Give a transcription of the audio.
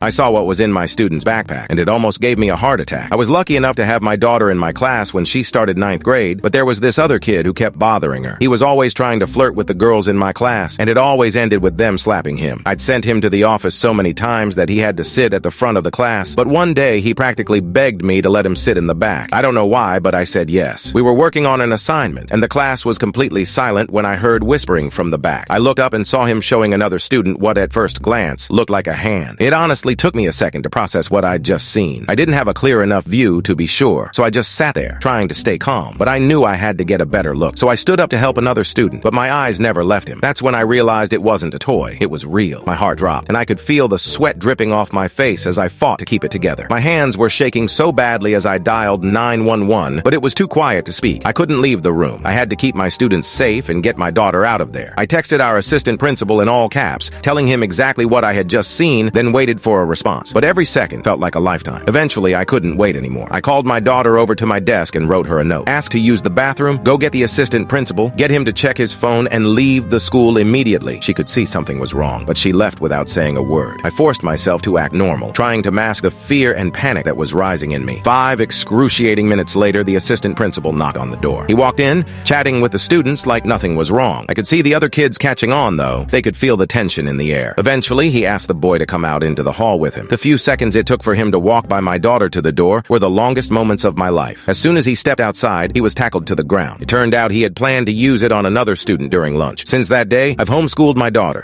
I saw what was in my student's backpack, and it almost gave me a heart attack. I was lucky enough to have my daughter in my class when she started ninth grade, but there was this other kid who kept bothering her. He was always trying to flirt with the girls in my class, and it always ended with them slapping him. I'd sent him to the office so many times that he had to sit at the front of the class, but one day he practically begged me to let him sit in the back. I don't know why, but I said yes. We were working on an assignment, and the class was completely silent when I heard whispering from the back. I looked up and saw him showing another student what at first glance looked like a hand. It honestly took me a second to process what I'd just seen. I didn't have a clear enough view to be sure, so I just sat there, trying to stay calm. But I knew I had to get a better look, so I stood up to help another student, but my eyes never left him. That's when I realized it wasn't a toy. It was real. My heart dropped, and I could feel the sweat dripping off my face as I fought to keep it together. My hands were shaking so badly as I dialed 911, but it was too quiet to speak. I couldn't leave the room. I had to keep my students safe and get my daughter out of there. I texted our assistant principal in all caps, telling him exactly what I had just seen, then waited for a response. But every second felt like a lifetime. Eventually, I couldn't wait anymore. I called my daughter over to my desk and wrote her a note. Ask to use the bathroom, go get the assistant principal, get him to check his phone, and leave the school immediately. She could see something was wrong, but she left without saying a word. I forced myself to act normal, trying to mask the fear and panic that was rising in me. 5 excruciating minutes later, the assistant principal knocked on the door. He walked in, chatting with the students like nothing was wrong. I could see the other kids catching on, though. They could feel the tension in the air. Eventually, he asked the boy to come out into the hall with him. The few seconds it took for him to walk by my daughter to the door were the longest moments of my life. As soon as he stepped outside, he was tackled to the ground. It turned out he had planned to use it on another student during lunch. Since that day, I've homeschooled my daughter.